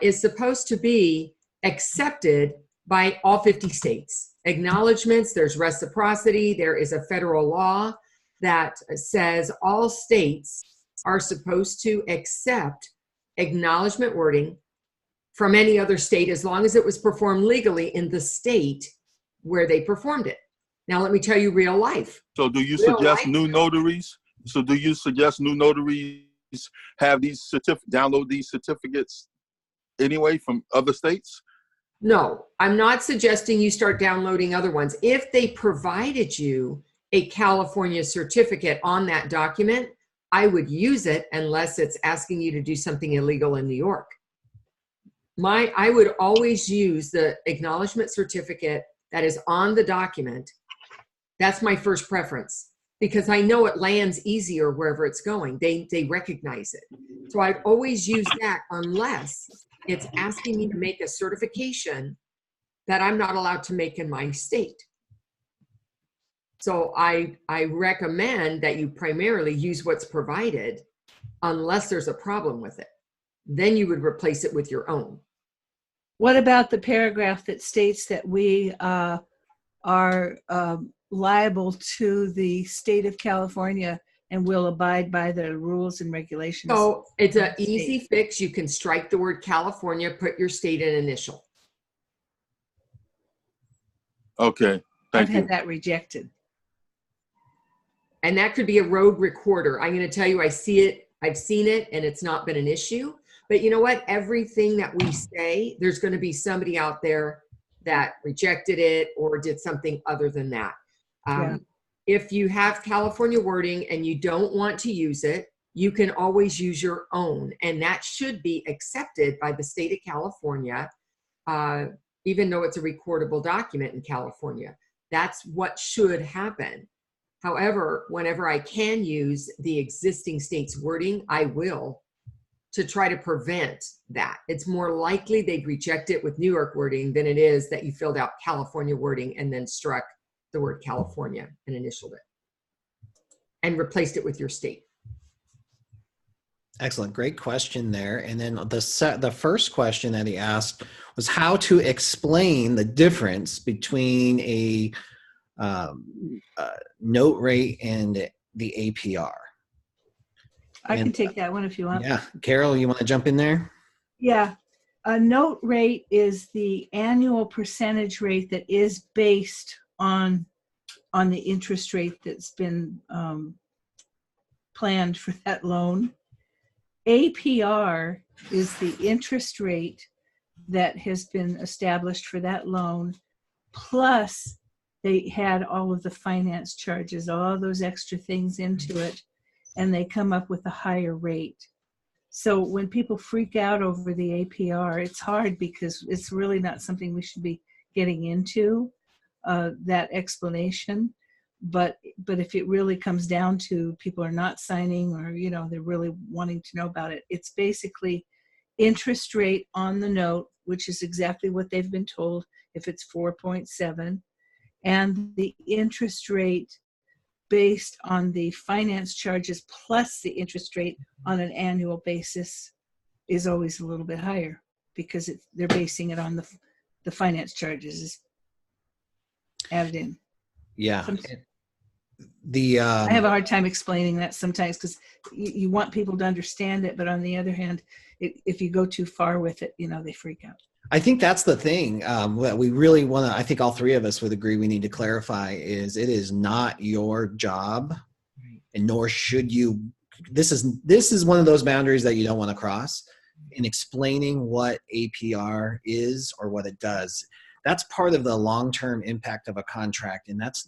is supposed to be accepted by all 50 states. Acknowledgments, there's reciprocity, there is a federal law that says all states are supposed to accept acknowledgement wording from any other state as long as it was performed legally in the state where they performed it. Now, let me tell you real life. So do you suggest new notaries? Have these download these certificates anyway from other states? No, I'm not suggesting you start downloading other ones. If they provided you a California certificate on that document, I would use it unless it's asking you to do something illegal in New York. I would always use the acknowledgement certificate that is on the document. That's my first preference because I know it lands easier wherever it's going. They recognize it. So I'd always use that unless it's asking me to make a certification that I'm not allowed to make in my state. So I recommend that you primarily use what's provided unless there's a problem with it. Then you would replace it with your own. What about the paragraph that states that we are liable to the state of California and will abide by the rules and regulations? So it's an easy fix. You can strike the word California, put your state and initial. Okay, I've had that rejected. And that could be a road recorder. I'm going to tell you, I've seen it, and it's not been an issue. But you know what? Everything that we say, there's going to be somebody out there that rejected it or did something other than that. If you have California wording and you don't want to use it, you can always use your own. And that should be accepted by the state of California, even though it's a recordable document in California. That's what should happen. However, whenever I can use the existing state's wording, I will, to try to prevent that. It's more likely they'd reject it with New York wording than it is that you filled out California wording and then struck the word California and initialed it and replaced it with your state. Excellent. Great question there. And then the first question that he asked was how to explain the difference between a note rate and the APR. I can take that one if you want. Yeah. Carol, you want to jump in there? Yeah. A note rate is the annual percentage rate that is based on the interest rate that's been planned for that loan. APR is the interest rate that has been established for that loan, plus they had all of the finance charges, all those extra things into it, and they come up with a higher rate. So when people freak out over the APR, it's hard because it's really not something we should be getting into, that explanation. But if it really comes down to people are not signing, or they're really wanting to know about it, it's basically interest rate on the note, which is exactly what they've been told if it's 4.7, and the interest rate based on the finance charges plus the interest rate on an annual basis is always a little bit higher because they're basing it on the finance charges is added in. Yeah. I have a hard time explaining that sometimes because you want people to understand it, but on the other hand, if you go too far with it, they freak out. I think that's the thing that we really want to, I think all three of us would agree we need to clarify is it is not your job, and nor should you. This is one of those boundaries that you don't want to cross in explaining what APR is or what it does. That's part of the long-term impact of a contract, and that's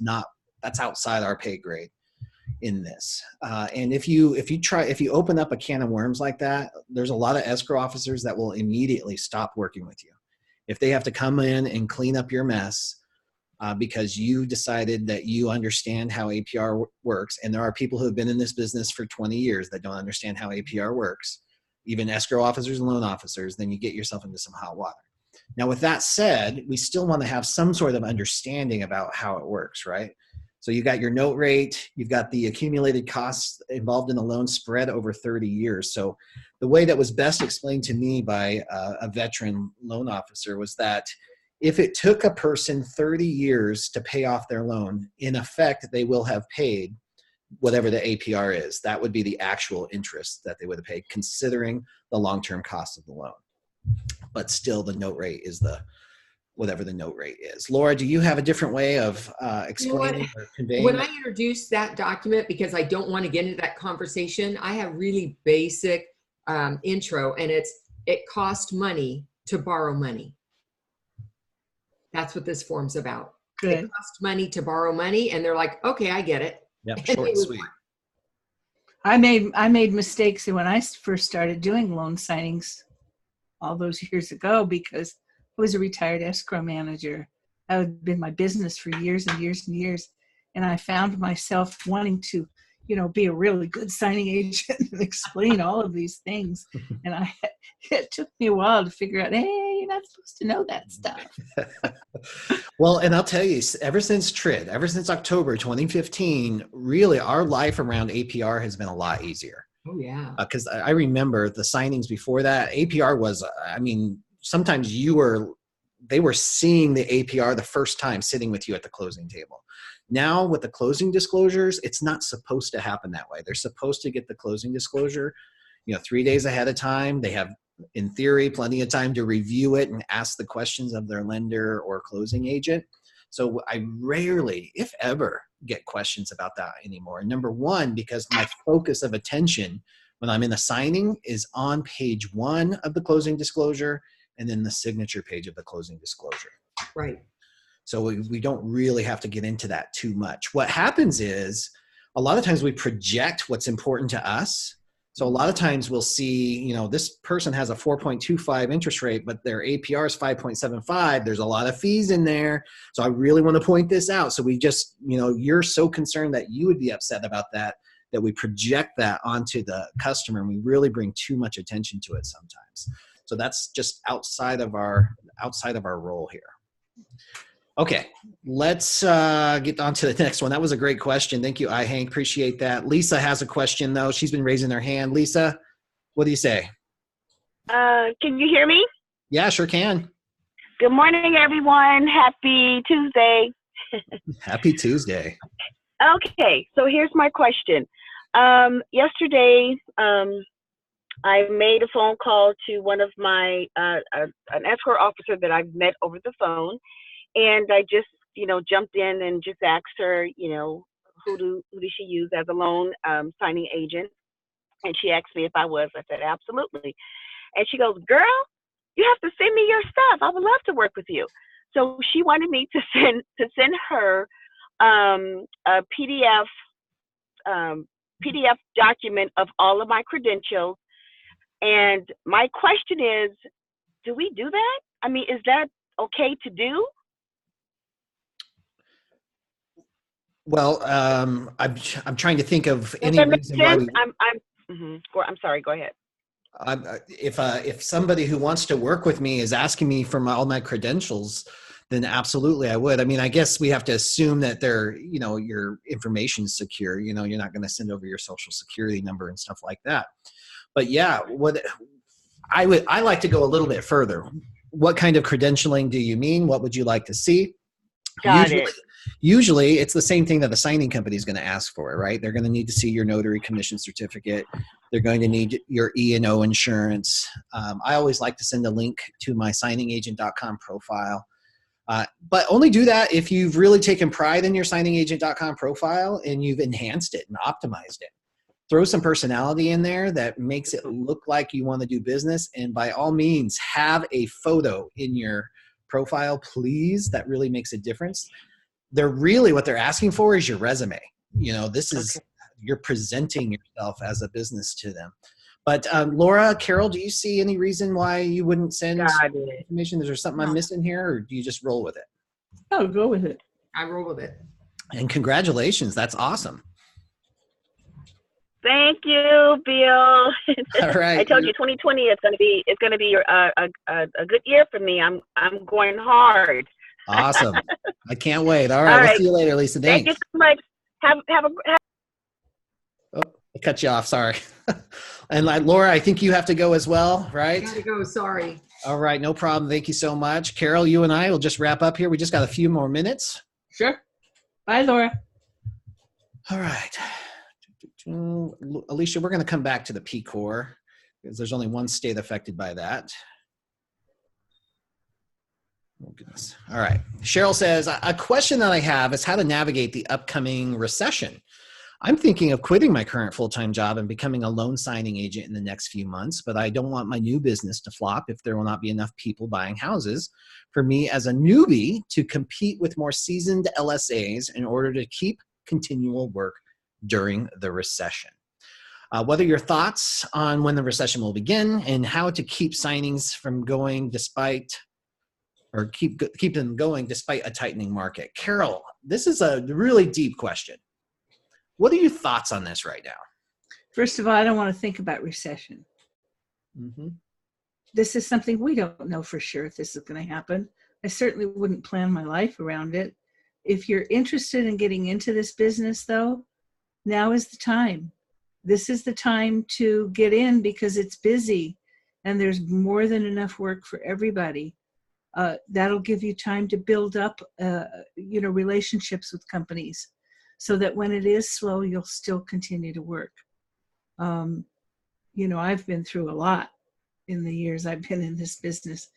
outside our pay grade in this. And if you open up a can of worms like that, there's a lot of escrow officers that will immediately stop working with you. If they have to come in and clean up your mess because you decided that you understand how APR works, and there are people who have been in this business for 20 years that don't understand how APR works, even escrow officers and loan officers, then you get yourself into some hot water. Now, with that said, we still want to have some sort of understanding about how it works, right? So you've got your note rate, you've got the accumulated costs involved in the loan spread over 30 years. So the way that was best explained to me by a veteran loan officer was that if it took a person 30 years to pay off their loan, in effect, they will have paid whatever the APR is. That would be the actual interest that they would have paid, considering the long-term cost of the loan. But still, the note rate is whatever the note rate is. Laura, do you have a different way of explaining or conveying? When I introduce that document, because I don't want to get into that conversation, I have really basic intro, and it costs money to borrow money. That's what this form's about. Good. It costs money to borrow money, and they're like, okay, I get it. Yep, short and sweet. I made mistakes when I first started doing loan signings all those years ago because I was a retired escrow manager. That had been my business for years and years and years. And I found myself wanting to, be a really good signing agent and explain all of these things. And it took me a while to figure out, hey, you're not supposed to know that stuff. Well, and I'll tell you, ever since October 2015, really our life around APR has been a lot easier. Oh, yeah. Because I remember the signings before that, APR was, sometimes they were seeing the APR the first time sitting with you at the closing table. Now with the closing disclosures, it's not supposed to happen that way. They're supposed to get the closing disclosure, 3 days ahead of time. They have, in theory, plenty of time to review it and ask the questions of their lender or closing agent. So I rarely, if ever, get questions about that anymore. Number one, because my focus of attention when I'm in a signing is on page 1 of the closing disclosure and then the signature page of the closing disclosure. Right. So we don't really have to get into that too much. What happens is a lot of times we project what's important to us. So a lot of times we'll see, this person has a 4.25 interest rate, but their APR is 5.75. There's a lot of fees in there. So I really want to point this out. So we just, you're so concerned that you would be upset about that we project that onto the customer, and we really bring too much attention to it sometimes. So that's just outside of our role here. Okay, let's get on to the next one. That was a great question. Thank you, Hank. Appreciate that. Lisa has a question, though. She's been raising her hand. Lisa, what do you say? Can you hear me? Yeah, sure can. Good morning, everyone. Happy Tuesday. Happy Tuesday. Okay, so here's my question. Yesterday, I made a phone call to one of my an escort officer that I've met over the phone, and I just jumped in and just asked her, who does she use as a loan signing agent, and she asked me if I was. I said absolutely, and she goes, "Girl, you have to send me your stuff. I would love to work with you." So she wanted me to send her a PDF document of all of my credentials. And my question is, do we do that? I mean, is that okay to do? Well, I'm trying to think of Does any that make reason why sense? we. I'm sorry. Go ahead. If somebody who wants to work with me is asking me for all my credentials, then absolutely I would. I mean, I guess we have to assume that your information is secure. You're not going to send over your social security number and stuff like that. But yeah, what I like to go a little bit further. What kind of credentialing do you mean? What would you like to see? Got it. Usually it's the same thing that the signing company is going to ask for, right? They're going to need to see your notary commission certificate. They're going to need your E&O insurance. I always like to send a link to my signingagent.com profile. But only do that if you've really taken pride in your signingagent.com profile and you've enhanced it and optimized it. Throw some personality in there that makes it look like you want to do business. And by all means, have a photo in your profile, please. That really makes a difference. What they're asking for is your resume. This is, you're presenting yourself as a business to them. But Laura, Carol, do you see any reason why you wouldn't send information? Is there something I'm missing here, or do you just roll with it? Oh, go with it. I roll with it. And congratulations. That's awesome. Thank you, Bill. All right. I told you 2020 it's going to be a good year for me. I'm going hard. Awesome. I can't wait. All right. We'll see you later, Lisa. Thanks. Thank you so much. Oh, I cut you off. Sorry. And Laura, I think you have to go as well, right? I gotta go. Sorry. All right. No problem. Thank you so much. Carol, you and I will just wrap up here. We just got a few more minutes. Sure. Bye, Laura. All right. Alicia, we're going to come back to the P Corps because there's only one state affected by that. Oh, goodness. All right. Cheryl says, a question that I have is how to navigate the upcoming recession. I'm thinking of quitting my current full-time job and becoming a loan signing agent in the next few months, but I don't want my new business to flop if there will not be enough people buying houses for me as a newbie to compete with more seasoned LSAs in order to keep continual work during the recession. What are your thoughts on when the recession will begin and how to keep signings from going keep them going despite a tightening market? Carol, this is a really deep question. What are your thoughts on this right now? First of all, I don't want to think about recession. Mm-hmm. This is something we don't know for sure if this is going to happen. I certainly wouldn't plan my life around it. If you're interested in getting into this business, though, now is the time. This is the time to get in because it's busy and there's more than enough work for everybody. That'll give you time to build up, relationships with companies so that when it is slow, you'll still continue to work. I've been through a lot in the years I've been in this business.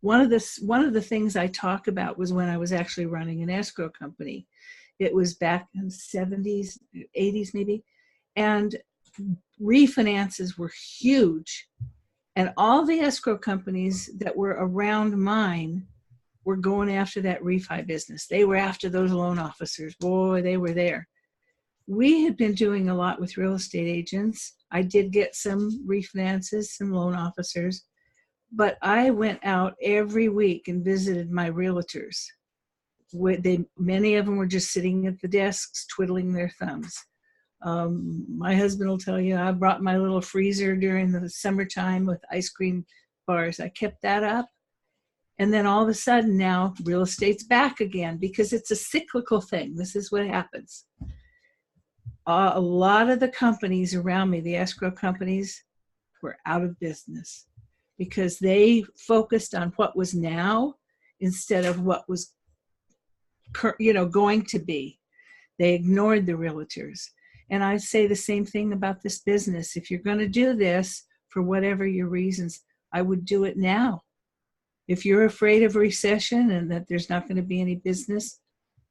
One of the things I talk about was when I was actually running an escrow company. It was back in the 70s, 80s maybe, and refinances were huge. And all the escrow companies that were around mine were going after that refi business. They were after those loan officers. Boy, they were there. We had been doing a lot with real estate agents. I did get some refinances, some loan officers, but I went out every week and visited my realtors. Many of them were just sitting at the desks, twiddling their thumbs. My husband will tell you, I brought my little freezer during the summertime with ice cream bars. I kept that up. And then all of a sudden now real estate's back again because it's a cyclical thing. This is what happens. A lot of the companies around me, the escrow companies, were out of business because they focused on what was now instead of what was going to be. They ignored the realtors. And I say the same thing about this business. If you're going to do this for whatever your reasons, I would do it now. If you're afraid of recession and that there's not going to be any business,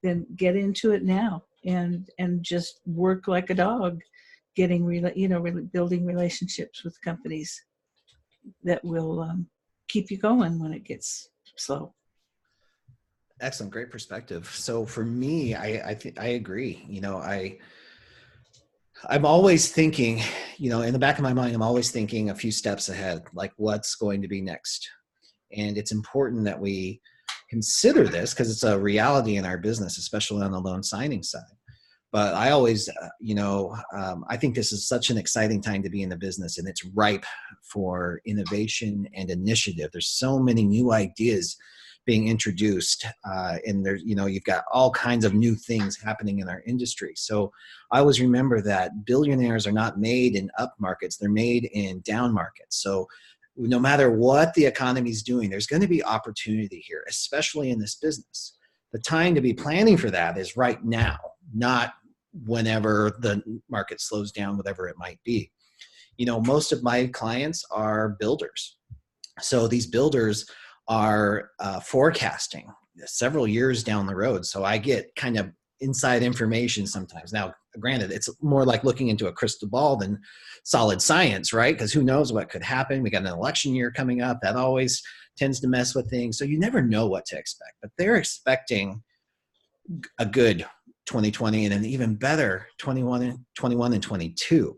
then get into it now and just work like a dog, getting building relationships with companies that will keep you going when it gets slow. Excellent, great perspective. So for me, I agree. I'm always thinking, in the back of my mind, I'm always thinking a few steps ahead, like what's going to be next. And it's important that we consider this because it's a reality in our business, especially on the loan signing side. But I always, I think this is such an exciting time to be in the business, and it's ripe for innovation and initiative. There's so many new ideas being introduced, and there's, you've got all kinds of new things happening in our industry. So I always remember that billionaires are not made in up markets, they're made in down markets. So no matter what the economy is doing, there's going to be opportunity here, especially in this business. The time to be planning for that is right now, not whenever the market slows down, whatever it might be. Most of my clients are builders. So these builders are forecasting several years down the road. So I get kind of inside information sometimes. Now, granted, it's more like looking into a crystal ball than solid science, right? Because who knows what could happen. We got an election year coming up. That always tends to mess with things. So you never know what to expect. But they're expecting a good 2020 and an even better 21 and 22.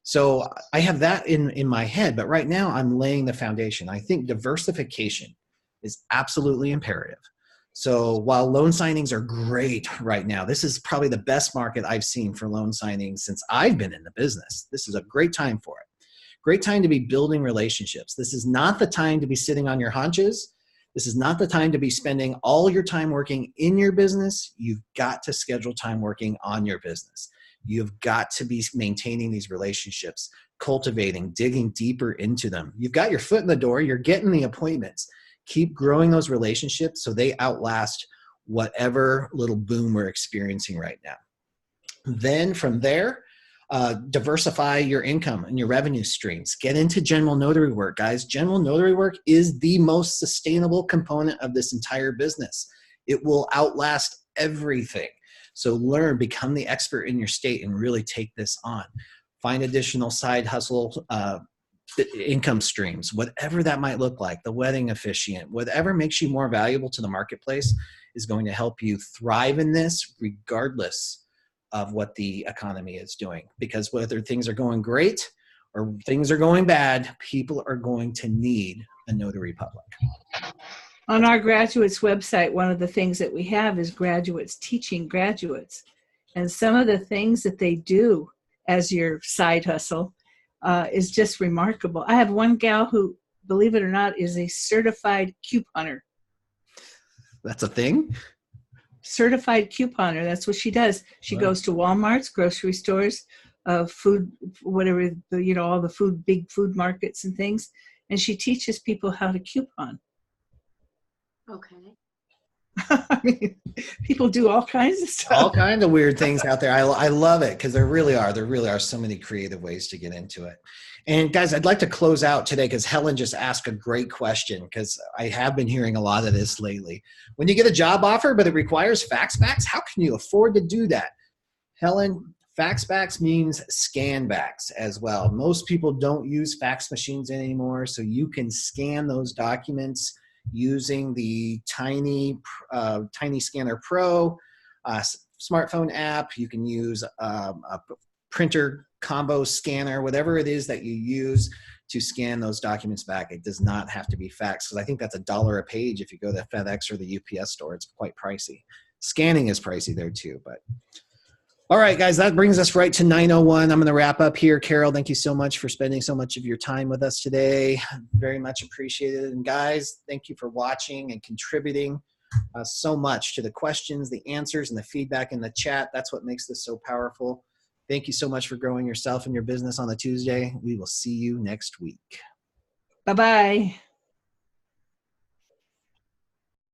So I have that in my head. But right now, I'm laying the foundation. I think diversification is absolutely imperative. So while loan signings are great right now, this is probably the best market I've seen for loan signings since I've been in the business. This is a great time for it. Great time to be building relationships. This is not the time to be sitting on your haunches. This is not the time to be spending all your time working in your business. You've got to schedule time working on your business. You've got to be maintaining these relationships, cultivating, digging deeper into them. You've got your foot in the door. You're getting the appointments. Keep growing those relationships so they outlast whatever little boom we're experiencing right now. Then from there, diversify your income and your revenue streams. Get into general notary work, guys. General notary work is the most sustainable component of this entire business. It will outlast everything. So learn, become the expert in your state and really take this on. Find additional side hustle income streams, whatever that might look like, the wedding officiant, whatever makes you more valuable to the marketplace is going to help you thrive in this regardless of what the economy is doing. Because whether things are going great or things are going bad, people are going to need a notary public. On our graduates website, one of the things that we have is graduates teaching graduates. And some of the things that they do as your side hustle is just remarkable. I have one gal who, believe it or not, is a certified couponer. That's a thing? Certified couponer. That's what she does. She goes to Walmart's, grocery stores, food, whatever, all the big food markets and things. And she teaches people how to coupon. Okay. I mean, people do all kinds of stuff. All kinds of weird things out there. I love it because there really are so many creative ways to get into it. And guys, I'd like to close out today because Helen just asked a great question because I have been hearing a lot of this lately. When you get a job offer, but it requires faxbacks, how can you afford to do that? Helen, faxbacks means scanbacks as well. Most people don't use fax machines anymore, so you can scan those documents using the Tiny Scanner Pro smartphone app. You can use a printer combo scanner, whatever it is that you use to scan those documents back. It does not have to be faxed because I think that's $1 a page if you go to FedEx or the UPS store. It's quite pricey. Scanning is pricey there too, but all right, guys, that brings us right to 9:01. I'm going to wrap up here. Carol, thank you so much for spending so much of your time with us today. Very much appreciated. And guys, thank you for watching and contributing so much to the questions, the answers, and the feedback in the chat. That's what makes this so powerful. Thank you so much for growing yourself and your business on a Tuesday. We will see you next week. Bye-bye.